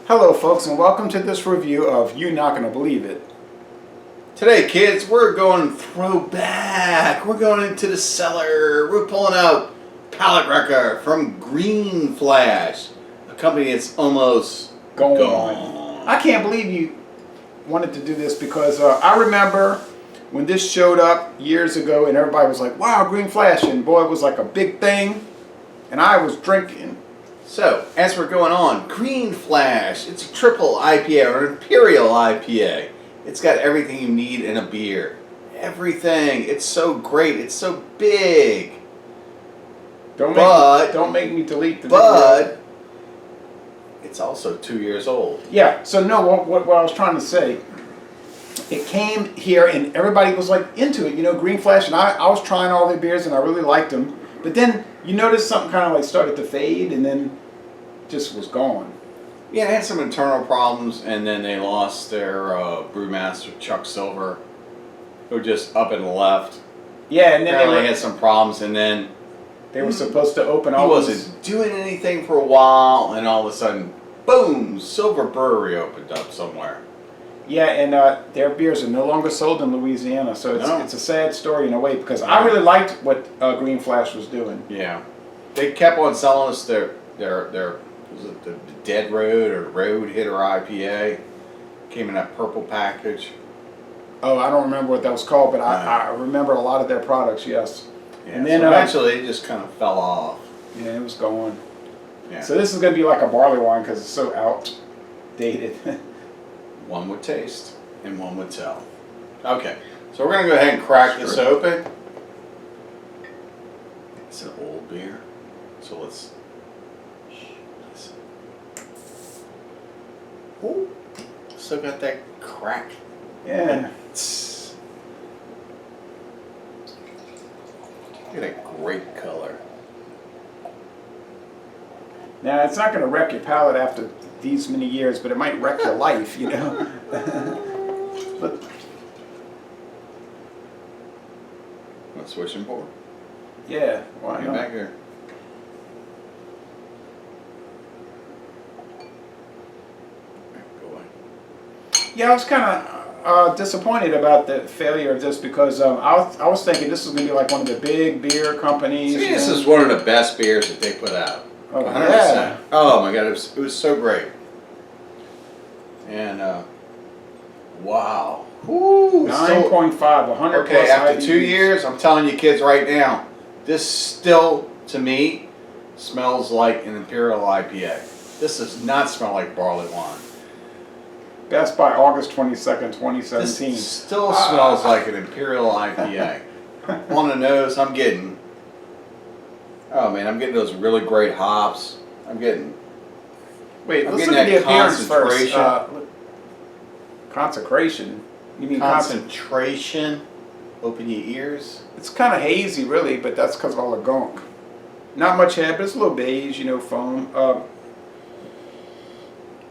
Hello folks, and welcome to this review of You're Not Gonna Believe It. Today, kids, we're going throwback. We're going into the cellar. We're pulling out Palate Wrecker from Green Flash, a company that's almost gone. I can't believe you wanted to do this because I remember when this showed up years ago and everybody was like, wow, Green Flash, and boy, it was like a big thing, and I was drinking. So, as we're going on, Green Flash, it's a triple IPA or an Imperial IPA. It's got everything you need in a beer. Everything. It's so great. It's so big. Don't make me delete the video. But it's also 2 years old. Yeah, so no, what I was trying to say, it came here and everybody was like into it, you know, Green Flash, and I was trying all their beers and I really liked them. But then you notice something kind of like started to fade and then just was gone. Yeah, they had some internal problems, and then they lost their brewmaster, Chuck Silver, who just up and left. Yeah, and then apparently they had some problems, and then they were supposed to open all. He wasn't doing anything for a while, and all of a sudden, boom! Silver Brewery opened up somewhere. Yeah, and their beers are no longer sold in Louisiana, so it's a sad story in a way because I really liked what Green Flash was doing. Yeah, they kept on selling us their was it the Dead Road or Road Hitter IPA? Came in that purple package. Oh, I don't remember what that was called, but I remember a lot of their products. Yes. Yeah, and then so eventually it just kind of fell off. Yeah, it was gone. Yeah. So this is going to be like a barley wine because it's so outdated. One would taste and one would tell. Okay, so we're going to go ahead and crack this open. It's an old beer, so let's. Ooh, still got that crack. Yeah. Look at that great color. Now, it's not going to wreck your palate after these many years, but it might wreck your life, you know. But Let's switch them board. Yeah, why not? Back here. Yeah, I was kind of disappointed about the failure of this because I was thinking this was going to be like one of the big beer companies. See, this is one of the best beers that they put out. Oh, 100%. Yeah. Oh my God, it was so great. And wow. 9.5, 100 okay, plus after IBUs. 2 years, I'm telling you kids right now, this still, to me, smells like an Imperial IPA. This does not smell like barley wine. Best by August 22nd, 2017. This still smells like an Imperial IPA. On the nose, I'm getting, oh man, I'm getting those really great hops. Wait, I'm let's getting look at the that appearance first. concentration. Consecration? You mean concentration? Open your ears. It's kind of hazy, really, but that's because of all the gunk. Not much head, but it's a little beige, you know, foam.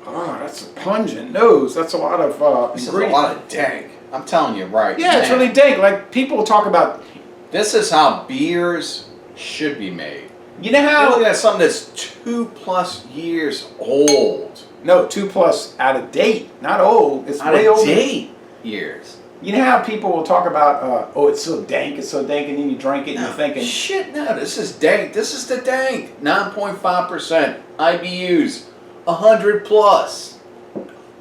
Oh, that's a pungent nose. That's a lot of This is a lot of dank. I'm telling you right now. Yeah, it's really dank. Like, people talk about... This is how beers should be made. You know how... You're looking at something that's 2+ years old. No, 2+ out of date. Not old. It's Out way of older. date years. You know how people will talk about, oh, it's so dank, and then you drink it and you're thinking... Shit, no, this is dank. This is the dank. 9.5% IBUs. 100+.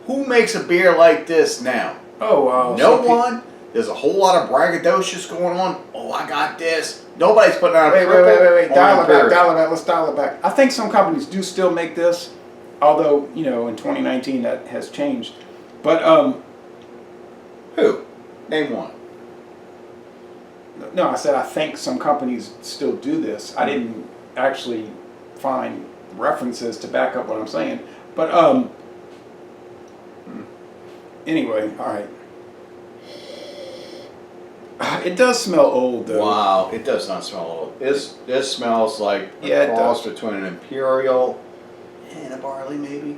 Who makes a beer like this now? Oh, no one. There's a whole lot of braggadocious going on. Oh, I got this. Nobody's putting out a triple. Wait. Dial it back. Let's dial it back. I think some companies do still make this, although, you know, in 2019 that has changed. But, who? Name one. No, I said I think some companies still do this. I didn't actually find references to back up what I'm saying. But, anyway, all right. It does smell old, though. Wow, it does not smell old. This smells like a cross between an Imperial and a barley, maybe.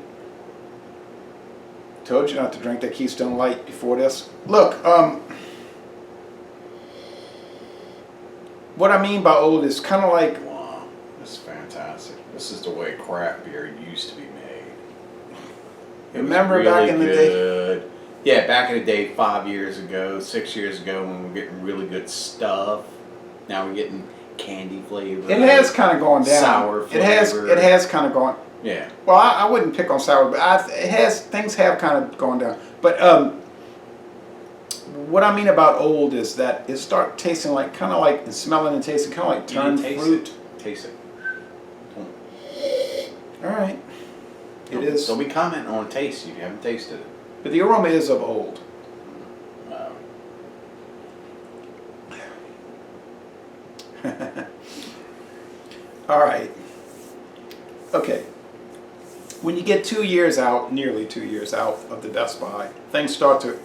Told you not to drink that Keystone Light before this. Look, what I mean by old is kind of like... Wow, this is fantastic. This is the way craft beer used to be made. It was Remember back in the day? good. Yeah, back in the day, 5 years ago, 6 years ago, when we were getting really good stuff. Now we're getting candy flavor. It has kind of gone down. Sour flavor. It has kind of gone. Yeah. Well, I wouldn't pick on sour, but things have kind of gone down. But what I mean about old is that it start tasting like kind of like and smelling and tasting kind of like turned fruit. Taste it. All right. It is. So we comment on taste if you haven't tasted it. But the aroma is of old. All right. Okay. When you get 2 years out, nearly 2 years out of the Best Buy, things start to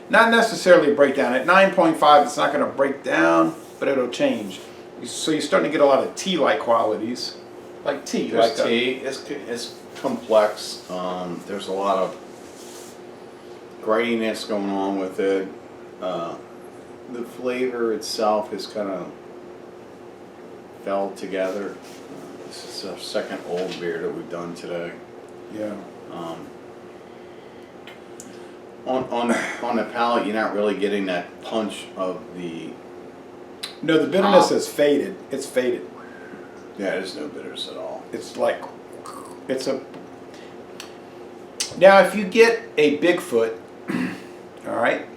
not necessarily break down. At 9.5, it's not going to break down, but it'll change. So you're starting to get a lot of tea-like qualities, like tea. There's tea. It's complex. There's a lot of gratiness going on with it. The flavor itself is kind of fell together. This is our second old beer that we've done today. Yeah. On the palate, you're not really getting that punch of the. No, the bitterness has faded. It's faded. Yeah, there's no bitters at all. It's like, it's a. Now, if you get a Bigfoot, all right,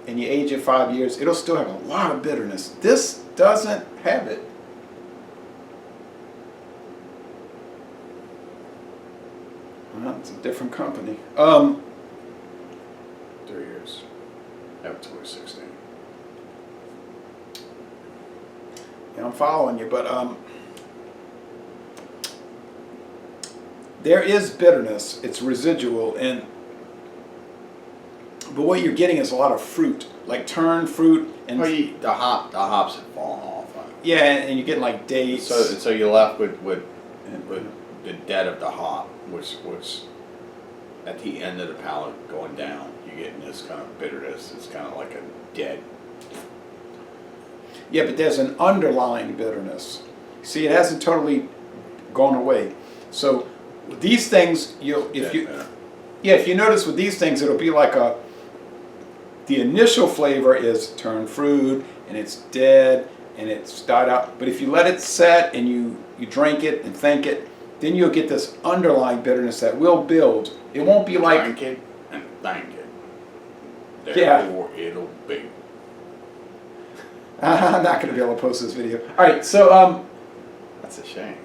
and you age it 5 years, it'll still have a lot of bitterness. This doesn't have it. Well, it's a different company. 3 years. After 2016. Yeah, I'm following you, but there is bitterness. It's residual, but what you're getting is a lot of fruit, like turned fruit, and the hops have fallen off. yeah, and you're getting like dates. So you're left with the dead of the hop, which at the end of the palate going down, you're getting this kind of bitterness. It's kind of like a dead. Yeah, but there's an underlying bitterness. See, it hasn't totally gone away. So these things, if you notice with these things, it'll be like the initial flavor is turned fruit and it's dead and it's died out. But if you let it set and you drink it and think it, then you'll get this underlying bitterness that will build. It won't be like drink it and thank it. Yeah. Therefore, it'll be. I'm not going to be able to post this video. All right, so That's a shame.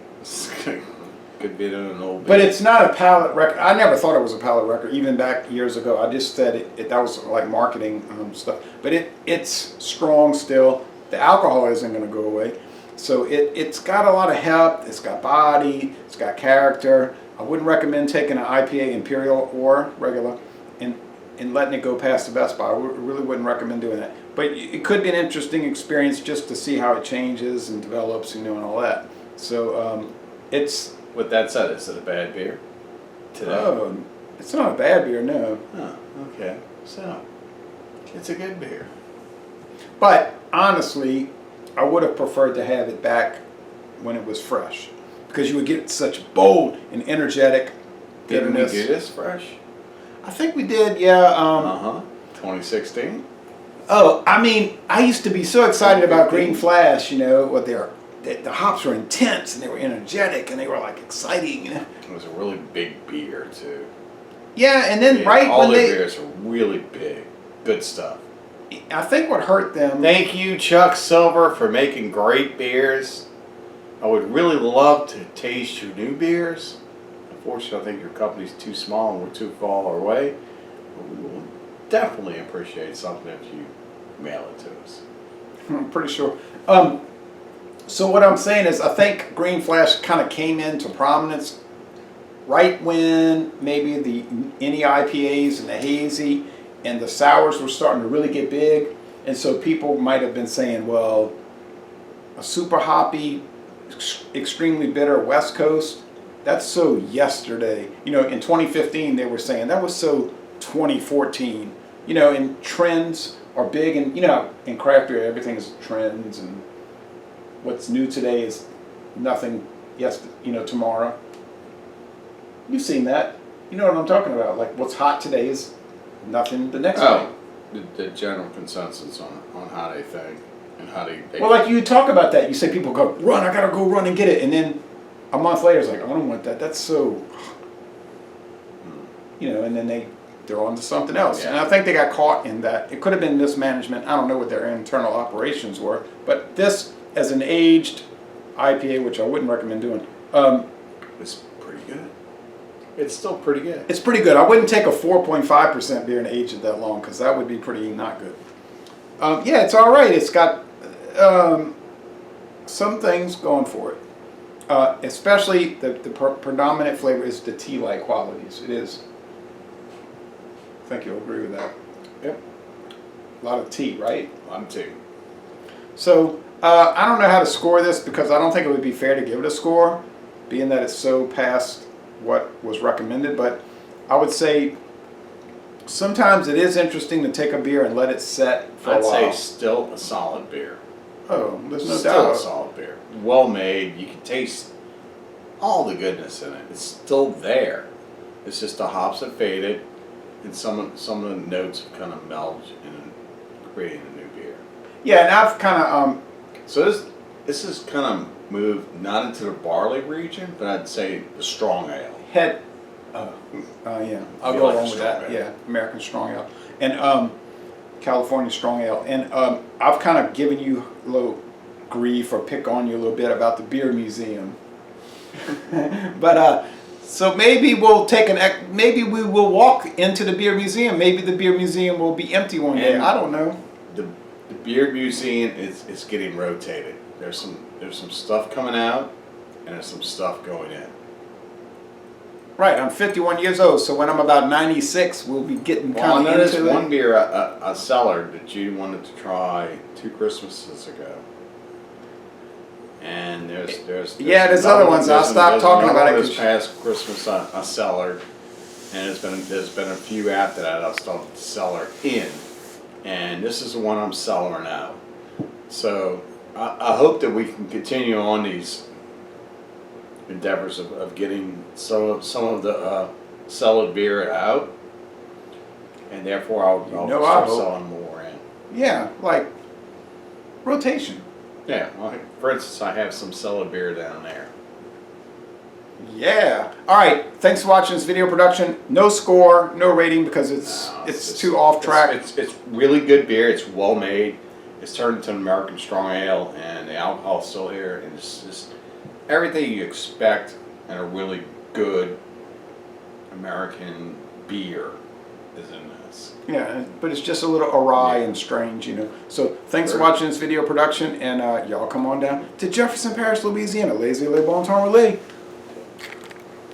Could be an old. but it's not a palate record. I never thought it was a palate record, even back years ago. I just said that was like marketing stuff. But it's strong still. The alcohol isn't going to go away. So it's got a lot of heft. It's got body. It's got character. I wouldn't recommend taking an IPA Imperial or regular and letting it go past the Best Buy. I really wouldn't recommend doing that. But it could be an interesting experience just to see how it changes and develops, and all that. So it's. With that said, is it a bad beer? Today? Oh, it's not a bad beer, no. Oh, okay. So, it's a good beer. But honestly, I would have preferred to have it back when it was fresh, because you would get such bold and energetic bitterness. Didn't we do this fresh? I think we did, yeah. 2016. Oh, I mean, I used to be so excited about Green Flash. What the hops were intense and they were energetic and they were like exciting. It was a really big beer too. Yeah, and then all when their beers are really big, good stuff. I think what hurt them. Thank you, Chuck Silver, for making great beers. I would really love to taste your new beers. Unfortunately, I think your company's too small and we're too far away. But we will definitely appreciate something if you mail it to us. I'm pretty sure. So what I'm saying is I think Green Flash kind of came into prominence right when maybe the IPAs and the hazy and the sours were starting to really get big. And so people might have been saying, well, a super hoppy, extremely bitter West Coast, that's so yesterday. In 2015 they were saying that was so 2014. And trends are big, and in craft beer everything is trends, and what's new today is nothing tomorrow. You've seen that. You know what I'm talking about? Like what's hot today is nothing the next day. Oh, the general consensus on how they think and how they Well, like you talk about that, you say people go run. I gotta go run and get it, and then a month later it's like I don't want that. That's so, you know, and then they're on to something else. Yeah. And I think they got caught in that. It could have been mismanagement. I don't know what their internal operations were, but this as an aged IPA, which I wouldn't recommend doing. It's pretty good. It's still pretty good. It's pretty good. I wouldn't take a 4.5% beer and age it that long because that would be pretty not good. Yeah, it's all right. It's got some things going for it. Especially the predominant flavor is the tea-like qualities. It is. I think you'll agree with that. Yep. A lot of tea, right? I'm too. So I don't know how to score this because I don't think it would be fair to give it a score, being that it's so past what was recommended. But I would say sometimes it is interesting to take a beer and let it set for a I'd while. say still a solid beer. Oh, there's no Still a doubt. solid beer. Well made. You can taste all the goodness in it. It's still there. It's just the hops have faded, and some of the notes have kind of melded and creating a new beer. Yeah, and I've kind of So this is kind of moved not into the barley region, but I'd say the strong ale. had. Yeah, I'll You go like along the with strong that. ale. Yeah, American Strong Ale and California Strong Ale, and I've kind of given you a little grief or pick on you a little bit about the beer museum, but so maybe we'll maybe we will walk into the beer museum. Maybe the beer museum will be empty one day. And I don't know. The beer museum is getting rotated. There's some stuff coming out, and there's some stuff going in. Right, I'm 51 years old, so when I'm about 96, we'll be getting Well, I kind of noticed into one it. beer, a cellar that you wanted to try 2 Christmases ago. And there's Yeah, there's another other ones. one- I'll stop there's talking another about one it this 'cause- past Christmas, a cellar, and there's been a few after that. I've started to cellar in, and this is the one I'm cellaring out. So I hope that we can continue on these endeavors of getting some of the cellared beer out, and therefore I'll You know, I start hope. selling more in. Yeah, like rotation. Yeah, well, for instance, I have some cellar beer down there. Yeah. All right. Thanks for watching this video production. No score, no rating because it's just- too off track. It's really good beer. It's well made. It's turned into an American Strong Ale, and the alcohol's still here, and it's just everything you expect in a really good American beer is in this. Yeah, but it's just a little awry and strange, you know. So thanks for Sure. watching this video production, and y'all come on down to Jefferson Parish, Louisiana. Lazy Le Bon Temps Relais.